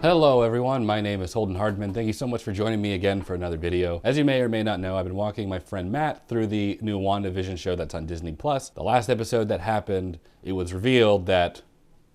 Hello everyone, my name is Holden Hardman. Thank you so much for joining me again for another video. As you may or may not know, I've been walking my friend Matt through the new WandaVision show that's on Disney+. The last episode that happened, it was revealed that,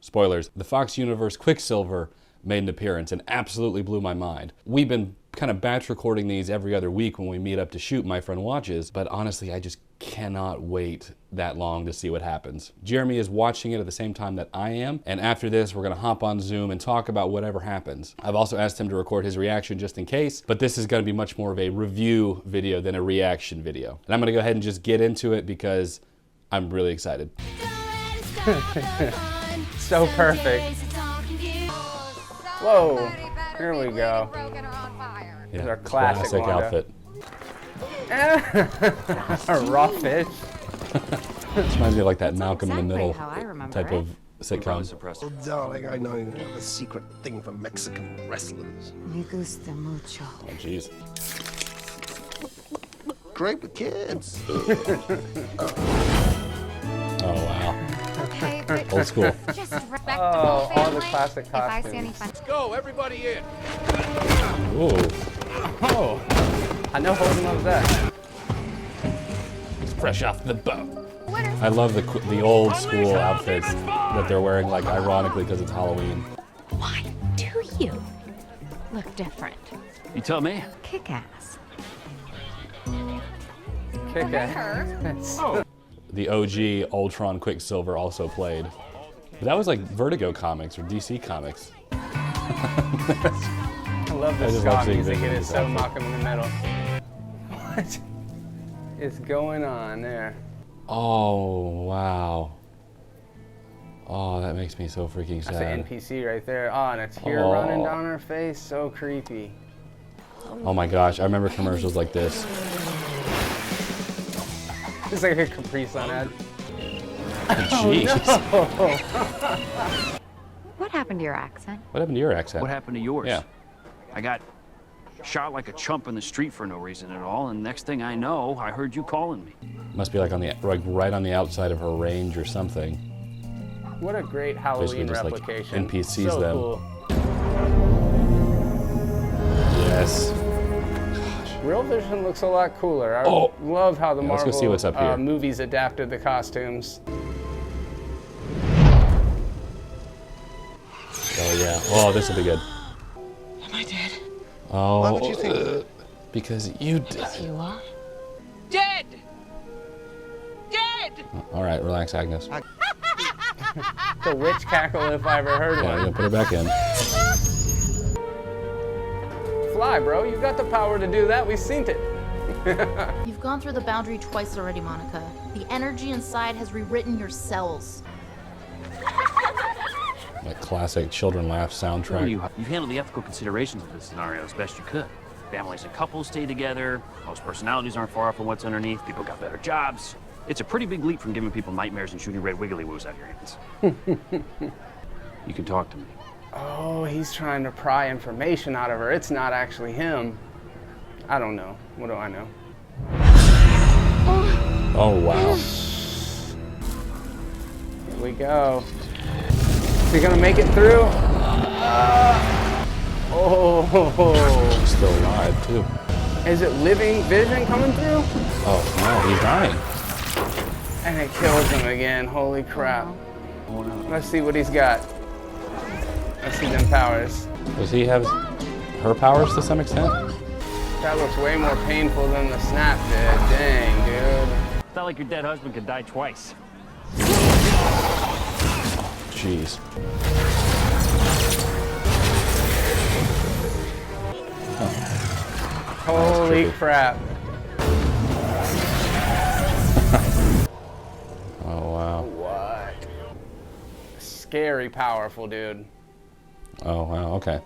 spoilers, the Fox Universe Quicksilver made an appearance and absolutely blew my mind. We've been kind of batch recording these every other week when we meet up to shoot, my friend watches, but honestly, I just cannot wait that long to see what happens. Jeremy is watching it at the same time that I am, and after this, we're gonna hop on Zoom and talk about whatever happens. I've also asked him to record his reaction just in case, but this is gonna be much more of a review video than a reaction video. And I'm gonna go ahead and just get into it because I'm really excited. So perfect. Whoa, here we go. Yeah, Here's our classic outfit. A raw fish. This reminds me of like that Malcolm in the Middle type of sitcom. Oh, darling, I know you have a secret thing for Mexican wrestlers. Me gusta mucho. Oh, jeez. Great with kids. Oh, wow. Okay, but Old school. just respect Oh, the all whole the family. classic If I see costumes. any fun. Let's go, everybody in. Ooh, Oh, I know Holden loves that. it's fresh off the boat. Winners. I love the old school outfits that they're wearing, like ironically because it's Halloween. Why do you look different? You tell me. Kick ass. Kick ass. The OG Ultron Quicksilver also played. But that was like Vertigo Comics or DC Comics. I love I the just ska love seeing music. It visuals is of so that. Malcolm in the Middle. What is going on there? Oh, wow. Oh, that makes me so freaking That's sad. an NPC right there. Oh, and a tear Oh. running down her face. So creepy. Oh my gosh, I remember commercials like this. It's like a Capri Sun ad. Jeez. What happened to your accent? What happened to your accent? What happened to yours? Yeah. I got shot like a chump in the street for no reason at all, and next thing I know, I heard you calling me. Must be like on the right on the outside of her range or something. What a great Halloween just like replication. NPCs so them. cool. Yes. Real Vision looks a lot cooler. I Oh. love how the Yeah, let's Marvel go see what's up here. movies adapted the costumes. Oh yeah. Oh, this will be good. Am I dead? Oh. Why would you think that? Because you did. You are? Dead! Dead! All right, relax, Agnes. The witch cackle if I ever heard Yeah, I'm one. gonna put her back in. Fly, bro. You got the power to do that. We've seen it. You've gone through the boundary twice already, Monica. The energy inside has rewritten your cells. That classic children laugh soundtrack. You handled the ethical considerations of this scenario as best you could. Families and couples stay together. Most personalities aren't far off from what's underneath. People got better jobs. It's a pretty big leap from giving people nightmares and shooting red wiggly woos out of your hands. You can talk to me. Oh, he's trying to pry information out of her. It's not actually him. I don't know. What do I know? Oh wow. Here we go. Is he gonna make it through? Oh, Still alive too. is it living vision coming through? Oh no, he's dying. And it kills him again. Holy crap. Let's see what he's got. Let's see them powers. Does he have her powers to some extent? That looks way more painful than the snap did. Dang, dude. It's not like your dead husband could die twice. Jeez. Holy trippy. crap. Oh wow. What? Scary powerful, dude. Oh wow. Okay.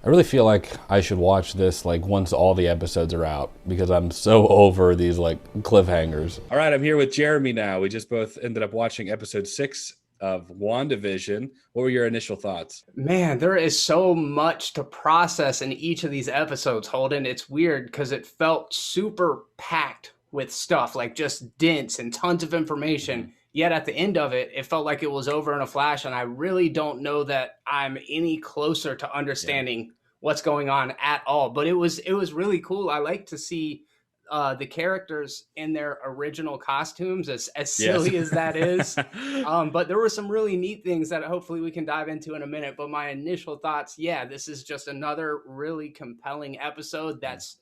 I really feel like I should watch this like once all the episodes are out because I'm so over these like cliffhangers. All right, I'm here with Jeremy now. We just both ended up watching episode 6 of WandaVision. What were your initial thoughts? Man, there is so much to process in each of these episodes, Holden. It's weird because it felt super packed with stuff, like just dense and tons of information. Yet at the end of it, it felt like it was over in a flash, and I really don't know that I'm any closer to understanding what's going on at all. But it was really cool. I like to see the characters in their original costumes, as silly as that is. But there were some really neat things that hopefully we can dive into in a minute. But my initial thoughts, this is just another really compelling episode that's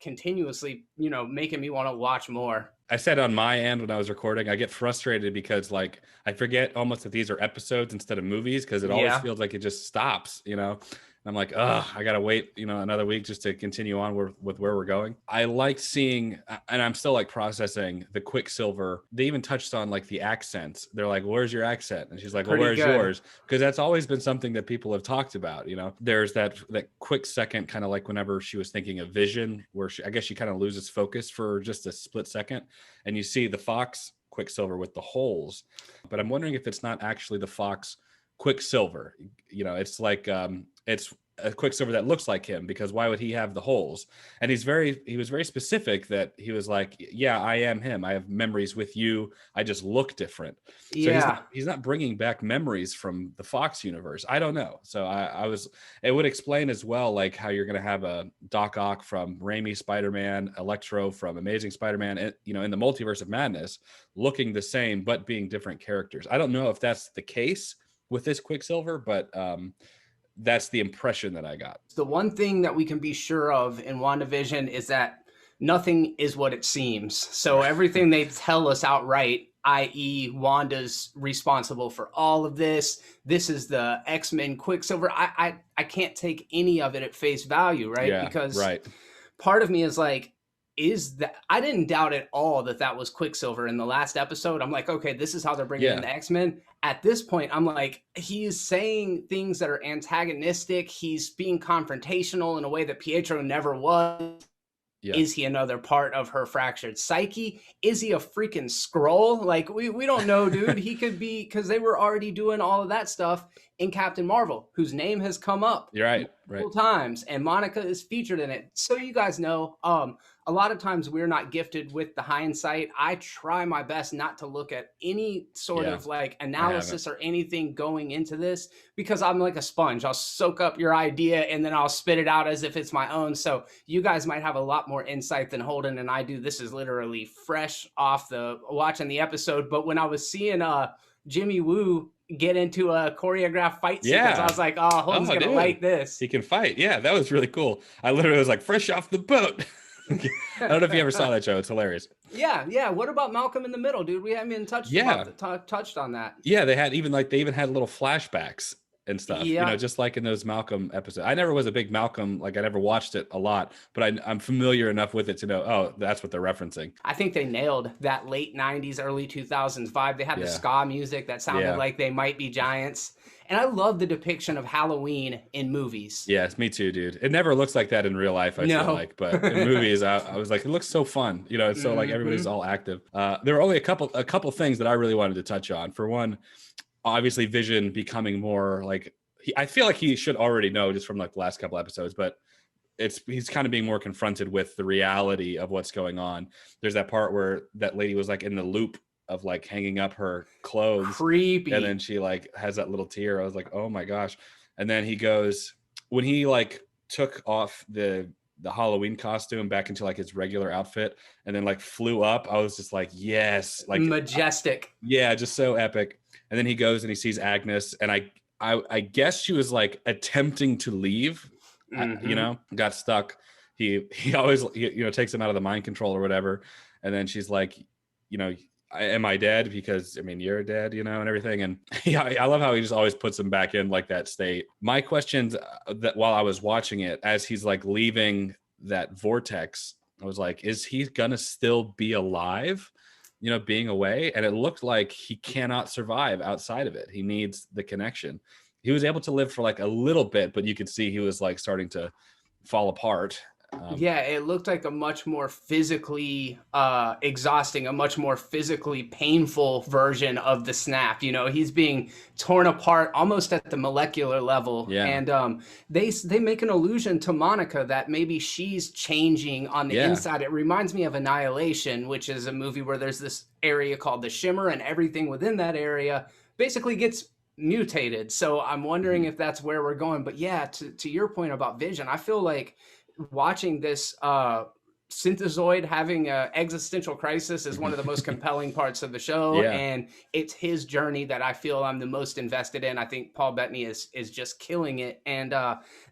continuously, making me want to watch more. I said on my end when I was recording, I get frustrated because like I forget almost that these are episodes instead of movies, because it always feels like it just stops, And I'm like, I gotta wait, another week just to continue on with where we're going. I like seeing, and I'm still like processing the Quicksilver. They even touched on like the accents. They're like, "Where's your accent?" And she's like, "Well, where's yours?" Because that's always been something that people have talked about. There's that quick second, kind of like whenever she was thinking of Vision, where I guess she kind of loses focus for just a split second, and you see the Fox Quicksilver with the holes. But I'm wondering if it's not actually the Fox Quicksilver. It's like it's a Quicksilver that looks like him, because why would he have the holes? And he was very specific that he was like, yeah, I am him. I have memories with you. I just look different. So he's not bringing back memories from the Fox universe. I don't know. So it would explain as well, like how you're going to have a Doc Ock from Raimi Spider-Man, Electro from Amazing Spider-Man, in the Multiverse of Madness, looking the same, but being different characters. I don't know if that's the case with this Quicksilver, but that's the impression that I got. The one thing that we can be sure of in WandaVision is that nothing is what it seems. So everything they tell us outright, i.e. Wanda's responsible for all of this, this is the X-Men Quicksilver, I can't take any of it at face value, right? Yeah, because part of me is like, I didn't doubt at all that was Quicksilver in the last episode. I'm like, okay, this is how they're bringing in the X-Men. At this point, I'm like, he's saying things that are antagonistic. He's being confrontational in a way that Pietro never was. Yeah. Is he another part of her fractured psyche? Is he a freaking Skrull? Like, we don't know, dude. He could be, because they were already doing all of that stuff in Captain Marvel, whose name has come up multiple times, and Monica is featured in it. So you guys know, a lot of times we're not gifted with the hindsight. I try my best not to look at any sort of like analysis or anything going into this, because I'm like a sponge. I'll soak up your idea and then I'll spit it out as if it's my own. So you guys might have a lot more insight than Holden and I do. This is literally fresh off watching the episode. But when I was seeing Jimmy Woo get into a choreographed fight sequence, I was like, oh, Holden's gonna like this. He can fight. Yeah, that was really cool. I literally was like, fresh off the boat. I don't know if you ever saw that show. It's hilarious. Yeah. What about Malcolm in the Middle, dude? We haven't even touched on that. Yeah, they even had little flashbacks and stuff. Just like in those Malcolm episodes. I never was a big Malcolm, like I never watched it a lot, but I'm familiar enough with it to know, oh, that's what they're referencing. I think they nailed that late 90s, early 2000s vibe. They had the ska music that sounded like they might be giants. And I love the depiction of Halloween in movies. Yes, me too, dude. It never looks like that in real life, I feel like. But in movies, I was like, it looks so fun. It's so like everybody's all active. There were only a couple things that I really wanted to touch on. For one, obviously Vision becoming more like, I feel like he should already know just from like the last couple episodes, but he's kind of being more confronted with the reality of what's going on. There's that part where that lady was like in the loop of like hanging up her clothes, creepy, and then she like has that little tear. I was like, oh my gosh. And then he goes, when he like took off the Halloween costume back into like his regular outfit and then like flew up, I was just like, yes, like majestic. Just so epic. And then he goes and he sees Agnes, and I guess she was like attempting to leave, got stuck. He always takes him out of the mind control or whatever, and then she's like, am I dead? Because I mean, you're dead, and everything. And I love how he just always puts him back in like that state. My questions that while I was watching it, as he's like leaving that vortex, I was like, is he gonna still be alive, being away? And it looked like he cannot survive outside of it. He needs the connection. He was able to live for like a little bit, but you could see he was like starting to fall apart. Yeah, it looked like a much more physically exhausting, a much more physically painful version of the snap. You know, he's being torn apart almost at the molecular level. Yeah. And they make an allusion to Monica that maybe she's changing on the inside. It reminds me of Annihilation, which is a movie where there's this area called the Shimmer, and everything within that area basically gets mutated. So I'm wondering if that's where we're going. But yeah, to your point about Vision, I feel like watching this synthezoid having an existential crisis is one of the most compelling parts of the show. And it's his journey that I feel I'm the most invested in. I think Paul Bettany is just killing it. And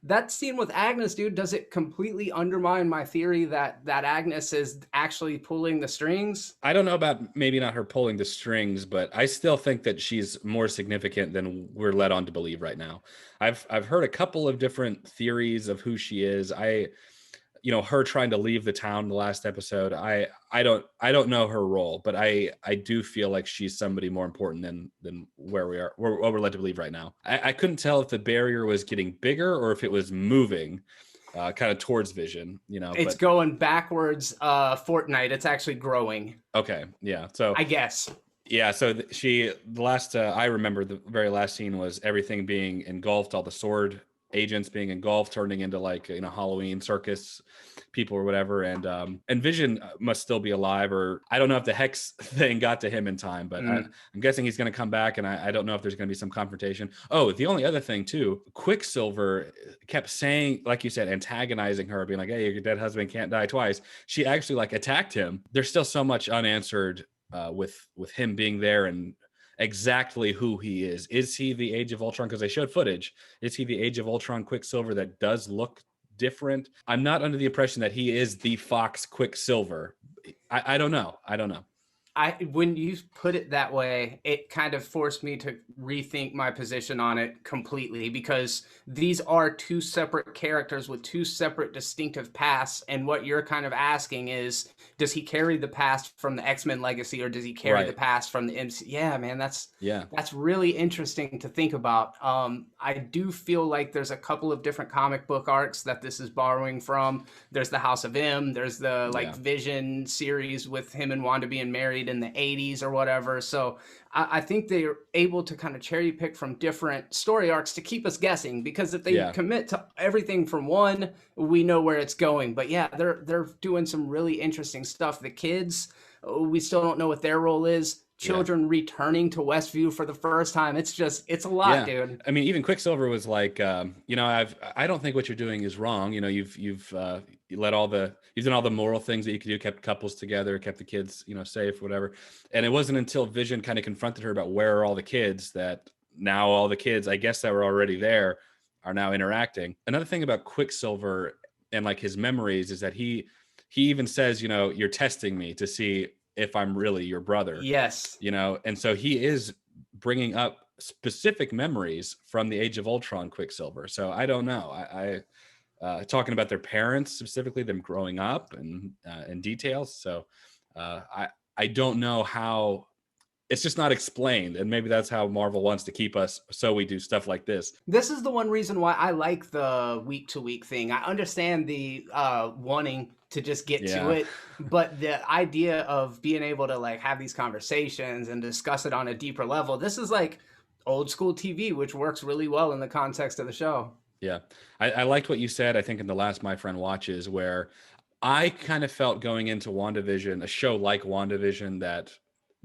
that scene with Agnes, dude, does it completely undermine my theory that Agnes is actually pulling the strings? I don't know about maybe not her pulling the strings, but I still think that she's more significant than we're led on to believe right now. I've heard a couple of different theories of who she is. Her trying to leave the town the last episode. I don't know her role, but I do feel like she's somebody more important than where we are, what we're led to believe right now. I couldn't tell if the barrier was getting bigger or if it was moving kind of towards Vision. It's going backwards. Fortnite. It's actually growing. Okay, yeah. So I guess. Yeah, so the last I remember the very last scene was everything being engulfed, all the sword agents being engulfed, turning into like Halloween circus people or whatever, and Vision must still be alive, or I don't know if the hex thing got to him in time, but I'm guessing he's going to come back, and I don't know if there's going to be some confrontation. Oh, the only other thing too, Quicksilver kept saying, like you said, antagonizing her, being like, "Hey, your dead husband can't die twice." She actually like attacked him. There's still so much unanswered with him being there and exactly who he is. Is he the Age of Ultron? Because they showed footage. Is he the Age of Ultron Quicksilver that does look different? I'm not under the impression that he is the Fox Quicksilver. I don't know. When you put it that way, it kind of forced me to rethink my position on it completely, because these are two separate characters with two separate distinctive pasts. And what you're kind of asking is, does he carry the past from the X-Men legacy, or does he carry the past from the MC? Yeah, man, that's really interesting to think about. I do feel like there's a couple of different comic book arcs that this is borrowing from. There's the House of M. There's the Vision series with him and Wanda being married in the 80s or whatever. So I think they're able to kind of cherry pick from different story arcs to keep us guessing, because if they commit to everything from one, we know where it's going. But yeah, they're doing some really interesting stuff. The kids, we still don't know what their role is. Children returning to Westview for the first time. It's a lot, dude. I mean, even Quicksilver was like, I don't think what you're doing is wrong. You've done all the moral things that you could do, kept couples together, kept the kids, safe, whatever. And it wasn't until Vision kind of confronted her about where are all the kids, that now all the kids, I guess, that were already there are now interacting. Another thing about Quicksilver and like his memories is that he even says, you're testing me to see if I'm really your brother. Yes. And so he is bringing up specific memories from the Age of Ultron Quicksilver. So I don't know. I talking about their parents, specifically them growing up and in details. So I don't know how. It's just not explained, and maybe that's how Marvel wants to keep us, so we do stuff like this. This is the one reason why I like the week-to-week thing. I understand the wanting to just get to it, but the idea of being able to like have these conversations and discuss it on a deeper level, this is like old school TV, which works really well in the context of the show. Yeah, I liked what you said, I think, in the last My Friend Watches, where I kind of felt going into WandaVision, a show like WandaVision, that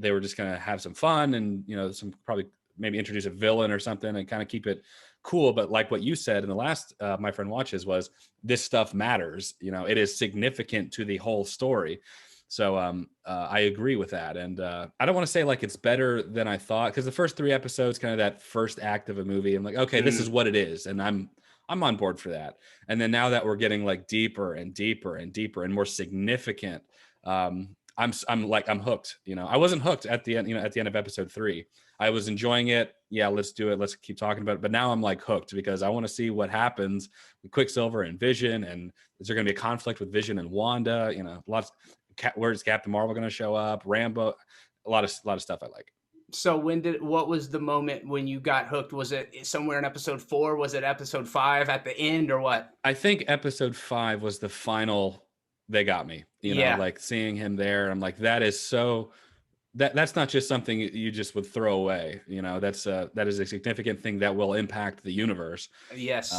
they were just going to have some fun and, some probably maybe introduce a villain or something and kind of keep it cool. But like what you said in the last My Friend Watches was, this stuff matters. It is significant to the whole story. So I agree with that. And I don't want to say like it's better than I thought, because the first 3 episodes, kind of that first act of a movie, I'm like, okay, this is what it is. And I'm on board for that. And then now that we're getting like deeper and deeper and deeper and more significant, I'm hooked. I wasn't hooked at the end, at the end of episode 3. I was enjoying it. Yeah, let's do it. Let's keep talking about it. But now I'm like hooked, because I want to see what happens with Quicksilver and Vision. And is there going to be a conflict with Vision and Wanda? Where's Captain Marvel going to show up? Rambo, a lot of stuff I like. So what was the moment when you got hooked? Was it somewhere in episode 4? Was it episode 5 at the end, or what? I think episode 5 was the final. They got me, you know, like seeing him there. I'm like, that is so, that's not just something you just would throw away. You know, that is a significant thing that will impact the universe. Yes.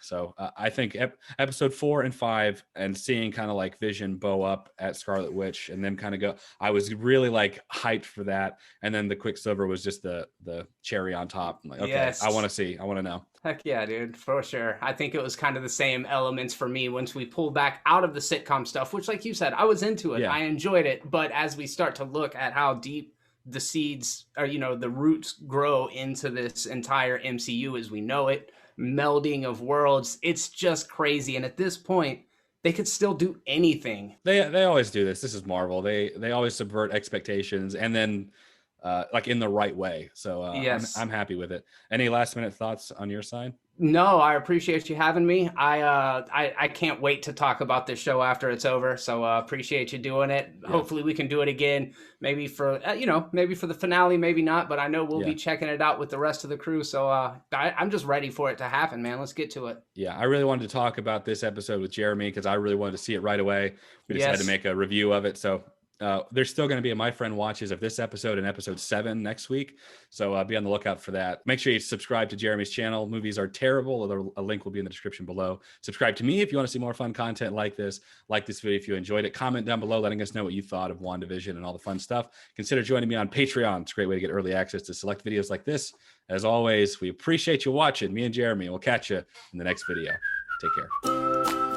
So I think episode 4 and 5, and seeing kind of like Vision bow up at Scarlet Witch and them kind of go, I was really like hyped for that. And then the Quicksilver was just the cherry on top. I'm like, okay, I want to know. Heck yeah, dude, for sure. I think it was kind of the same elements for me once we pulled back out of the sitcom stuff, which, like you said, I was into it. Yeah. I enjoyed it. But as we start to look at how deep the seeds or, you know, the roots grow into this entire MCU as we know it, melding of worlds, it's just crazy. And at this point, they could still do anything. They always do this. This is Marvel. They always subvert expectations, and then like in the right way. So yes. I'm happy with it. Any last minute thoughts on your side? No, I appreciate you having me. I can't wait to talk about this show after it's over. So appreciate you doing it. Yeah. Hopefully we can do it again. Maybe for maybe for the finale, maybe not. But I know we'll be checking it out with the rest of the crew. So I'm just ready for it to happen, man. Let's get to it. Yeah, I really wanted to talk about this episode with Jeremy because I really wanted to see it right away. We just had to make a review of it. So there's still going to be a My Friend Watches of this episode and episode 7 next week. So be on the lookout for that. Make sure you subscribe to Jeremy's channel. Movies Are Terrible. A link will be in the description below. Subscribe to me if you want to see more fun content like this. Like this video if you enjoyed it. Comment down below letting us know what you thought of WandaVision and all the fun stuff. Consider joining me on Patreon. It's a great way to get early access to select videos like this. As always, we appreciate you watching. Me and Jeremy. We'll catch you in the next video. Take care.